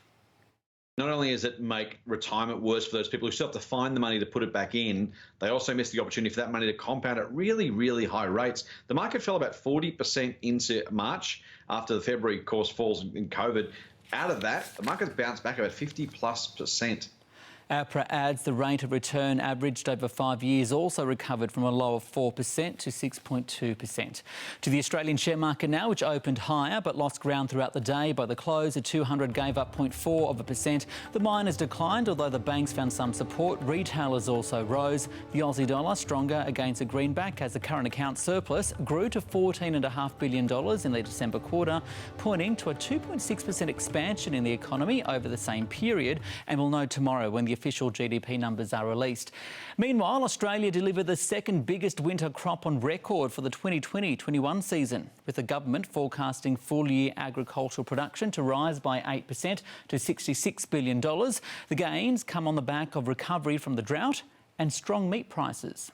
Not only does it make retirement worse for those people who still have to find the money to put it back in, they also miss the opportunity for that money to compound at really, really high rates. The market fell about 40% into March after the February, of course, falls in COVID. Out of that, the market's bounced back about 50+%. APRA adds the rate of return averaged over 5 years also recovered from a low of 4% to 6.2%. To the Australian share market now, which opened higher but lost ground throughout the day. By the close, the 200 gave up 0.4%. The miners declined, although the banks found some support. Retailers also rose. The Aussie dollar stronger against the greenback as the current account surplus grew to $14.5 billion in the December quarter, pointing to a 2.6% expansion in the economy over the same period. And we'll know tomorrow when the official GDP numbers are released. Meanwhile, Australia delivered the second biggest winter crop on record for the 2020-21 season, with the government forecasting full-year agricultural production to rise by 8% to $66 billion. The gains come on the back of recovery from the drought and strong meat prices.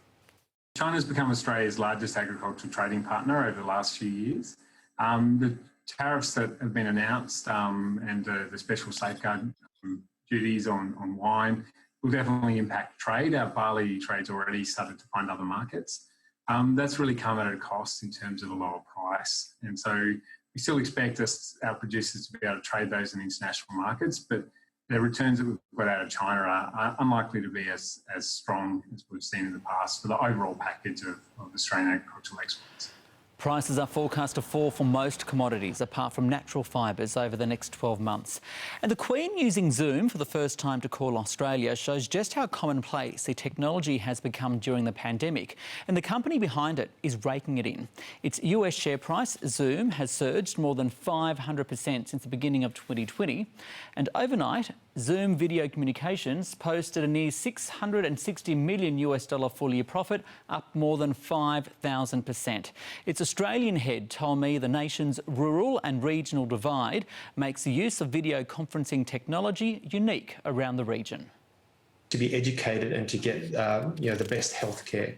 China's become Australia's largest agricultural trading partner over the last few years. The tariffs that have been announced and the special safeguard duties on wine will definitely impact trade. Our barley trade's already started to find other markets. That's really come at a cost in terms of a lower price. And so we still expect our producers to be able to trade those in international markets, but the returns that we've got out of China are unlikely to be as strong as we've seen in the past for the overall package of Australian agricultural exports. Prices are forecast to fall for most commodities, apart from natural fibres, over the next 12 months. And the Queen using Zoom for the first time to call Australia shows just how commonplace the technology has become during the pandemic. And the company behind it is raking it in. Its US share price, Zoom, has surged more than 500% since the beginning of 2020. And overnight, Zoom Video Communications posted a near $660 million full-year profit, up more than 5,000%. Its Australian head told me the nation's rural and regional divide makes the use of video conferencing technology unique around the region. to be educated and to get the best healthcare.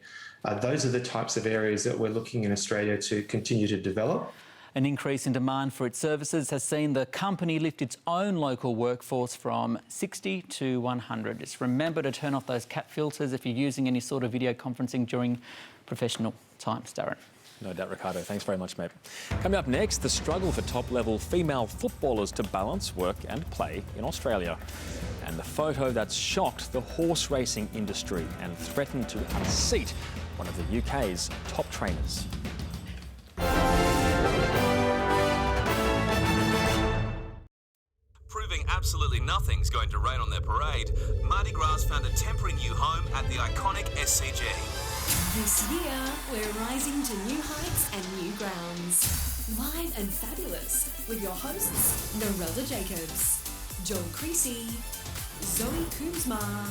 Those are the types of areas that we're looking in Australia to continue to develop. An increase in demand for its services has seen the company lift its own local workforce from 60 to 100. Just remember to turn off those cat filters if you're using any sort of video conferencing during professional times, Darren. No doubt, Ricardo. Thanks very much, mate. Coming up next, the struggle for top-level female footballers to balance work and play in Australia. And the photo that's shocked the horse racing industry and threatened to unseat one of the UK's top trainers. Proving absolutely nothing's going to rain on their parade, Mardi Gras found a temporary new home at the iconic SCG. This year, we're rising to new heights and new grounds. Live and fabulous with your hosts, Narelda Jacobs, Joel Creasy, Zoe Coombsma,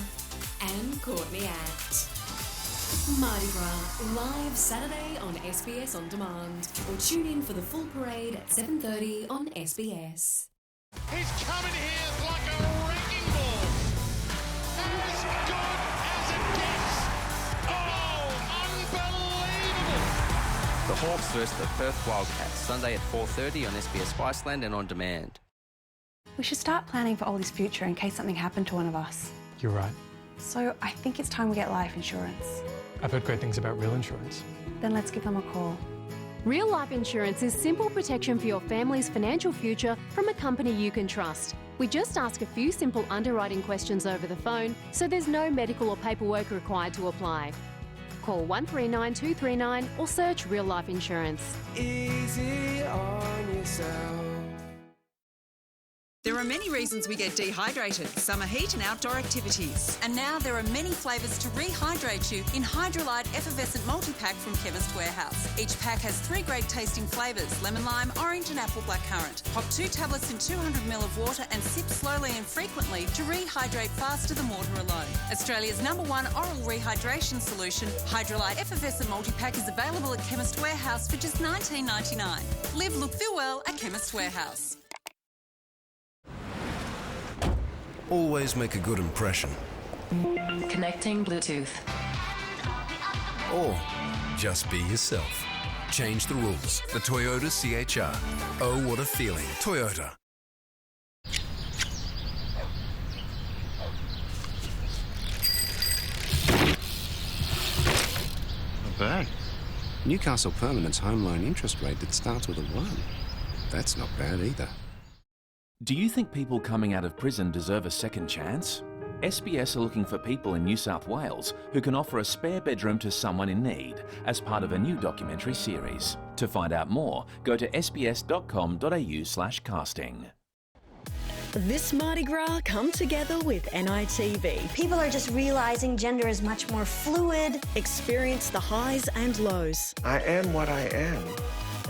and Courtney Act. Mardi Gras, live Saturday on SBS On Demand, or tune in for the full parade at 7:30 on SBS. He's coming here like a wrecking ball. As good as it gets. Oh, unbelievable. The Hawks versus the Perth Wildcats, Sunday at 4:30 on SBS Viceland and On Demand. We should start planning for Ollie's future in case something happened to one of us. You're right. So I think it's time we get life insurance. I've heard great things about real insurance. Then let's give them a call. Real life insurance is simple protection for your family's financial future from a company you can trust. We just ask a few simple underwriting questions over the phone, so there's no medical or paperwork required to apply. Call 139 239 or search Real Life Insurance. Easy on yourself. There are many reasons we get dehydrated, summer heat and outdoor activities. And now there are many flavours to rehydrate you in Hydrolite Effervescent Multi-Pack from Chemist Warehouse. Each pack has 3 great tasting flavours, lemon lime, orange and apple blackcurrant. Pop 2 tablets in 200ml of water and sip slowly and frequently to rehydrate faster than water alone. Australia's #1 oral rehydration solution, Hydrolite Effervescent Multi-Pack is available at Chemist Warehouse for just $19.99. Live, look, feel well at Chemist Warehouse. Always make a good impression. Connecting Bluetooth. Or just be yourself. Change the rules. The Toyota CHR. Oh, what a feeling. Toyota. Not bad. Newcastle Permanent's home loan interest rate that starts with a 1. That's not bad either. Do you think people coming out of prison deserve a second chance? SBS are looking for people in New South Wales who can offer a spare bedroom to someone in need as part of a new documentary series. To find out more, go to sbs.com.au/casting. This Mardi Gras, come together with NITV. People are just realising gender is much more fluid. Experience the highs and lows. I am what I am,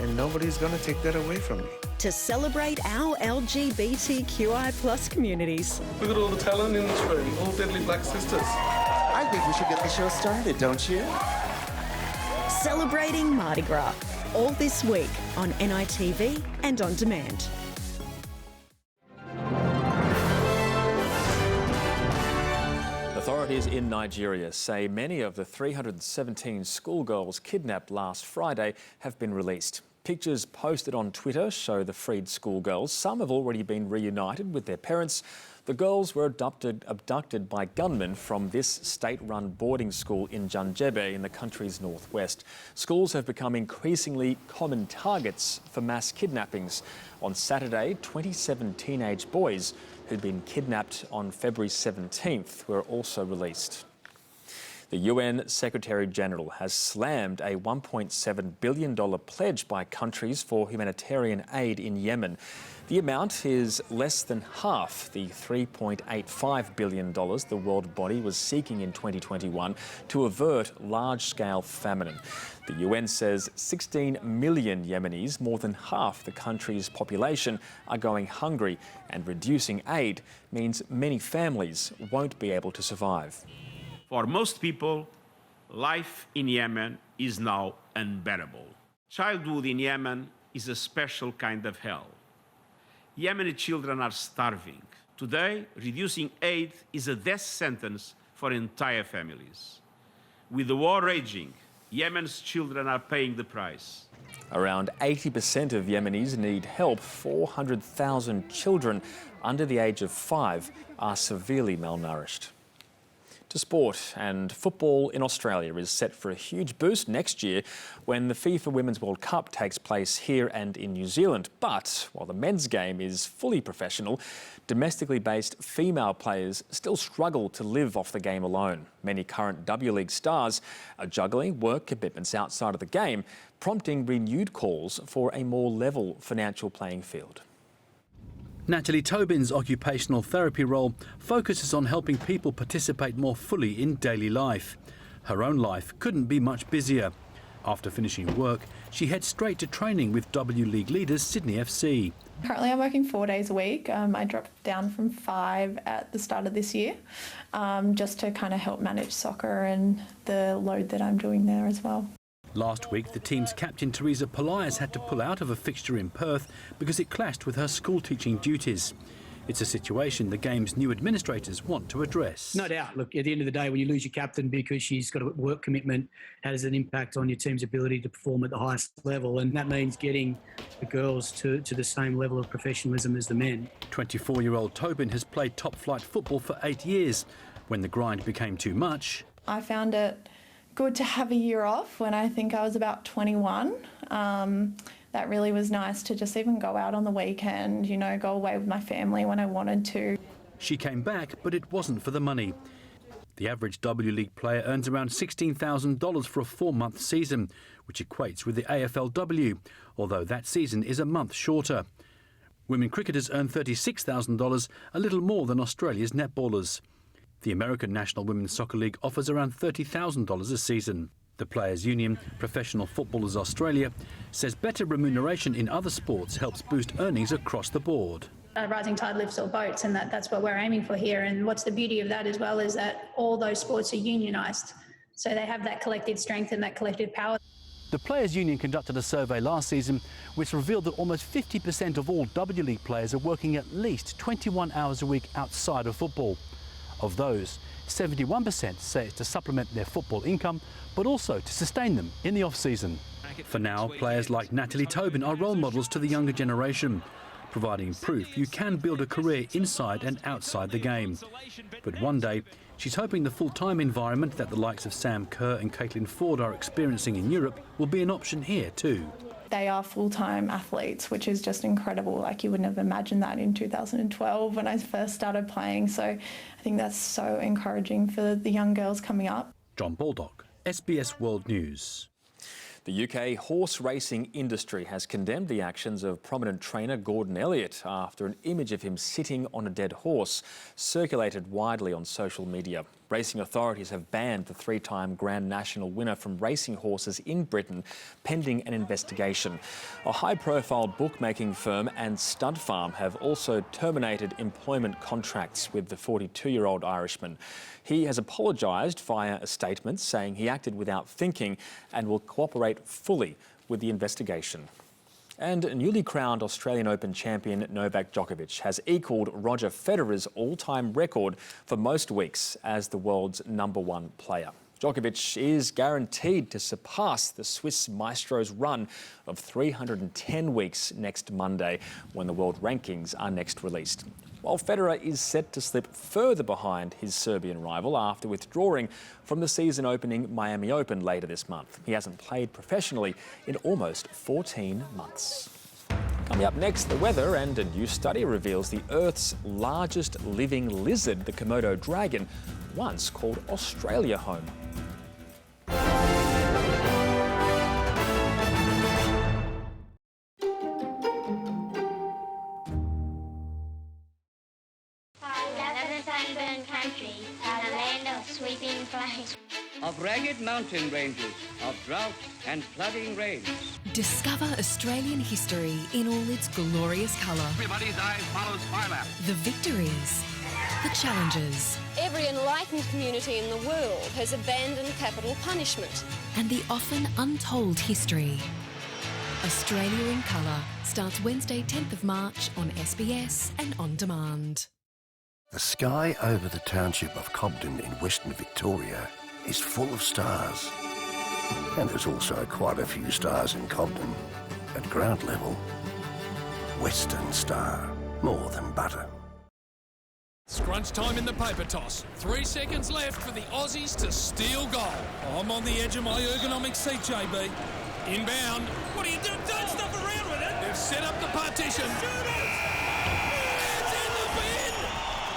and nobody's going to take that away from me. To celebrate our LGBTQI+ communities. Look at all the talent in this room, all deadly black sisters. I think we should get the show started, don't you? Celebrating Mardi Gras, all this week on NITV and On Demand. Authorities in Nigeria say many of the 317 schoolgirls kidnapped last Friday have been released. Pictures posted on Twitter show the freed schoolgirls. Some have already been reunited with their parents. The girls were abducted by gunmen from this state-run boarding school in Janjebe in the country's northwest. Schools have become increasingly common targets for mass kidnappings. On Saturday, 27 teenage boys who'd been kidnapped on February 17th were also released. The UN Secretary-General has slammed a $1.7 billion pledge by countries for humanitarian aid in Yemen. The amount is less than half the $3.85 billion the world body was seeking in 2021 to avert large-scale famine. The UN says 16 million Yemenis, more than half the country's population, are going hungry, and reducing aid means many families won't be able to survive. For most people, life in Yemen is now unbearable. Childhood in Yemen is a special kind of hell. Yemeni children are starving. Today, reducing aid is a death sentence for entire families. With the war raging, Yemen's children are paying the price. Around 80% of Yemenis need help. 400,000 children under the age of 5 are severely malnourished. To sport, and football in Australia is set for a huge boost next year when the FIFA Women's World Cup takes place here and in New Zealand. But while the men's game is fully professional, domestically based female players still struggle to live off the game alone. Many current W League stars are juggling work commitments outside of the game, prompting renewed calls for a more level financial playing field. Natalie Tobin's occupational therapy role focuses on helping people participate more fully in daily life. Her own life couldn't be much busier. After finishing work, she heads straight to training with W League leaders Sydney FC. Currently I'm working 4 days a week. I dropped down from 5 at the start of this year, just to kind of help manage soccer and the load that I'm doing there as well. Last week, the team's captain Teresa Polias had to pull out of a fixture in Perth because it clashed with her school teaching duties. It's a situation the game's new administrators want to address. No doubt. Look, at the end of the day, when you lose your captain because she's got a work commitment, has an impact on your team's ability to perform at the highest level, and that means getting the girls to the same level of professionalism as the men. 24-year-old Tobin has played top-flight football for 8 years. When the grind became too much, I found it good to have a year off when I think I was about 21. That really was nice to just even go out on the weekend, you know, go away with my family when I wanted to. She came back, but it wasn't for the money. The average W League player earns around $16,000 for a 4-month season, which equates with the AFLW, although that season is a month shorter. Women cricketers earn $36,000, a little more than Australia's netballers. The American National Women's Soccer League offers around $30,000 a season. The Players' Union, Professional Footballers Australia, says better remuneration in other sports helps boost earnings across the board. A rising tide lifts all boats, and that's what we're aiming for here. And what's the beauty of that as well is that all those sports are unionised, so they have that collective strength and that collective power. The Players' Union conducted a survey last season which revealed that almost 50% of all W League players are working at least 21 hours a week outside of football. Of those, 71% say it's to supplement their football income, but also to sustain them in the off-season. For now, players like Natalie Tobin are role models to the younger generation, providing proof you can build a career inside and outside the game. But one day, she's hoping the full-time environment that the likes of Sam Kerr and Caitlin Ford are experiencing in Europe will be an option here too. They are full-time athletes, which is just incredible. Like, you wouldn't have imagined that in 2012 when I first started playing. So I think that's so encouraging for the young girls coming up. John Baldock, SBS World News. The UK horse racing industry has condemned the actions of prominent trainer Gordon Elliott after an image of him sitting on a dead horse circulated widely on social media. Racing authorities have banned the 3-time Grand National winner from racing horses in Britain, pending an investigation. A high-profile bookmaking firm and stud farm have also terminated employment contracts with the 42-year-old Irishman. He has apologised via a statement, saying he acted without thinking and will cooperate fully with the investigation. And newly crowned Australian Open champion Novak Djokovic has equalled Roger Federer's all-time record for most weeks as the world's #1 player. Djokovic is guaranteed to surpass the Swiss maestro's run of 310 weeks next Monday, when the world rankings are next released. While Federer is set to slip further behind his Serbian rival after withdrawing from the season-opening Miami Open later this month. He hasn't played professionally in almost 14 months. Coming up next, the weather, and a new study reveals the Earth's largest living lizard, the Komodo dragon, once called Australia home. Of ragged mountain ranges, of drought and flooding rains. Discover Australian history in all its glorious colour. Everybody's eye follows Farlap. The victories, the challenges. Every enlightened community in the world has abandoned capital punishment. And the often untold history. Australia in Colour starts Wednesday 10th of March on SBS and on demand. The sky over the township of Cobden in Western Victoria is full of stars. And there's also quite a few stars in Cobden. At ground level, Western Star, more than butter. Scrunch time in the paper toss. 3 seconds left for the Aussies to steal goal. I'm on the edge of my ergonomic seat, JB. Inbound. What are you doing? Don't stuff around with it. They've set up the partition. Shoot it! It's in the bin!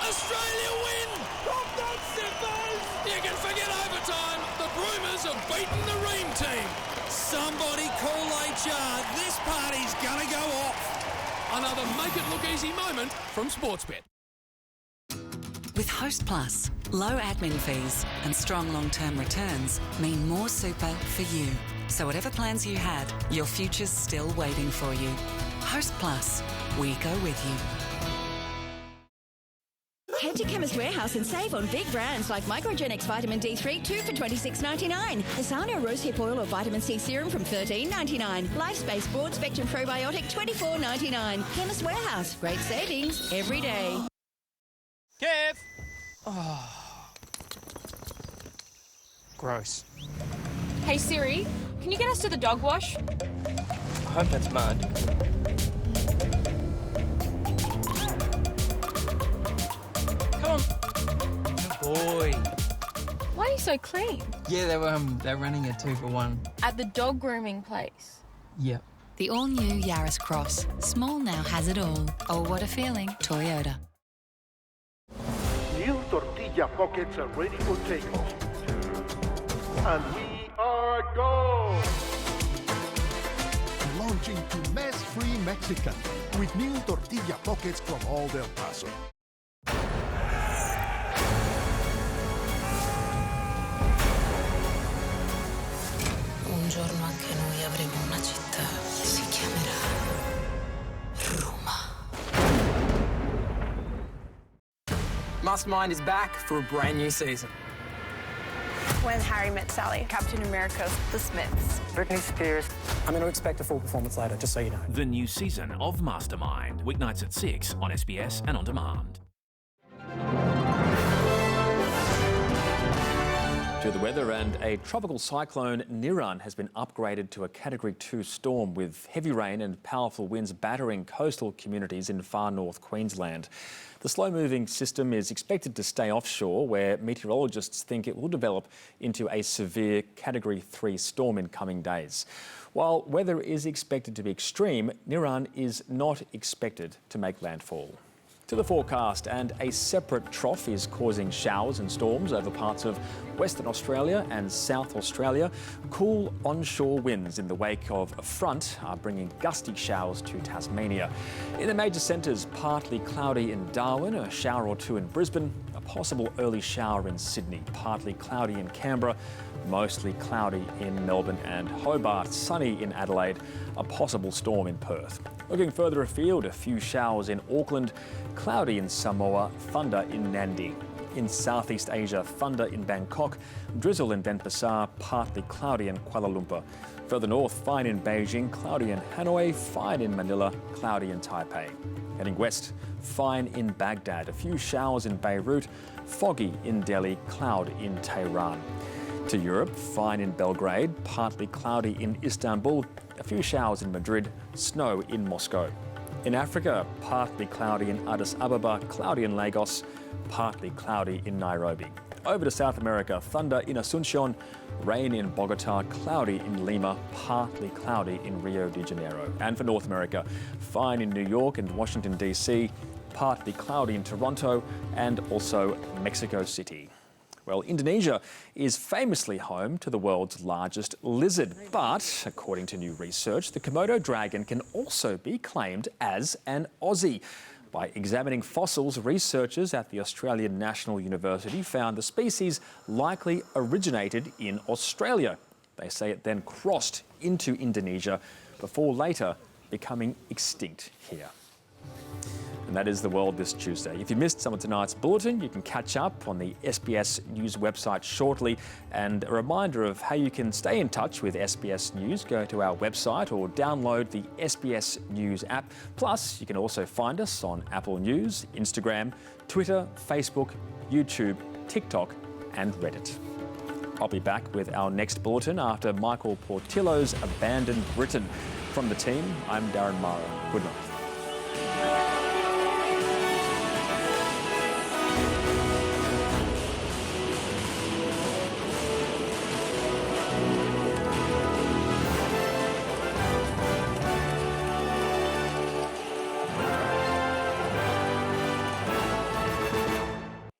Australia win! Stop that, Sippers! You can forget overtime. The Broomers have beaten the Ream team. Somebody call HR. This party's gonna go off. Another make it look easy moment from Sportsbet. With Host Plus, low admin fees and strong long-term returns mean more super for you. So whatever plans you had, your future's still waiting for you. Host Plus, we go with you. Head to Chemist Warehouse and save on big brands like Microgenics Vitamin D3, 2 for $26.99. Asana Rosehip Oil or Vitamin C Serum from $13.99. Lifespace Broad Spectrum Probiotic, $24.99. Chemist Warehouse, great savings every day. Kev! Oh. Gross. Hey Siri, can you get us to the dog wash? I hope that's mud. Come on. Good boy. Why are you so clean? Yeah, they're running a 2-for-1. At the dog grooming place? Yep. The all-new Yaris Cross. Small now has it all. Oh, what a feeling. Toyota. New tortilla pockets are ready for takeoff. And we are gone! Launching to mess-free Mexican with new tortilla pockets from Old El Paso. Un giorno anche noi avremo una città che si chiamerà Roma. Mastermind is back for a brand new season. When Harry Met Sally, Captain America's The Smiths, Britney Spears. I'm going to expect a full performance later, just so you know. The new season of Mastermind, weeknights at 6 on SBS and on demand. To the weather, and a tropical cyclone Niran has been upgraded to a Category 2 storm with heavy rain and powerful winds battering coastal communities in far north Queensland. The slow-moving system is expected to stay offshore, where meteorologists think it will develop into a severe Category 3 storm in coming days. While weather is expected to be extreme, Niran is not expected to make landfall. To the forecast, and a separate trough is causing showers and storms over parts of Western Australia and South Australia. Cool onshore winds in the wake of a front are bringing gusty showers to Tasmania. In the major centres, partly cloudy in Darwin, a shower or two in Brisbane, a possible early shower in Sydney, partly cloudy in Canberra, mostly cloudy in Melbourne and Hobart, sunny in Adelaide, a possible storm in Perth. Looking further afield, a few showers in Auckland, cloudy in Samoa, thunder in Nadi. In Southeast Asia, thunder in Bangkok, drizzle in Denpasar, partly cloudy in Kuala Lumpur. Further north, fine in Beijing, cloudy in Hanoi, fine in Manila, cloudy in Taipei. Heading west, fine in Baghdad, a few showers in Beirut, foggy in Delhi, cloud in Tehran. To Europe, fine in Belgrade, partly cloudy in Istanbul, a few showers in Madrid, snow in Moscow. In Africa, partly cloudy in Addis Ababa, cloudy in Lagos, partly cloudy in Nairobi. Over to South America, thunder in Asunción, rain in Bogota, cloudy in Lima, partly cloudy in Rio de Janeiro. And for North America, fine in New York and Washington DC, partly cloudy in Toronto and also Mexico City. Well, Indonesia is famously home to the world's largest lizard, but according to new research, the Komodo dragon can also be claimed as an Aussie. By examining fossils, researchers at the Australian National University found the species likely originated in Australia. They say it then crossed into Indonesia before later becoming extinct here. And that is the world this Tuesday. If you missed some of tonight's bulletin, you can catch up on the SBS News website shortly. And a reminder of how you can stay in touch with SBS News, go to our website or download the SBS News app. Plus, you can also find us on Apple News, Instagram, Twitter, Facebook, YouTube, TikTok and Reddit. I'll be back with our next bulletin after Michael Portillo's Abandoned Britain. From the team, I'm Darren Mara. Good night.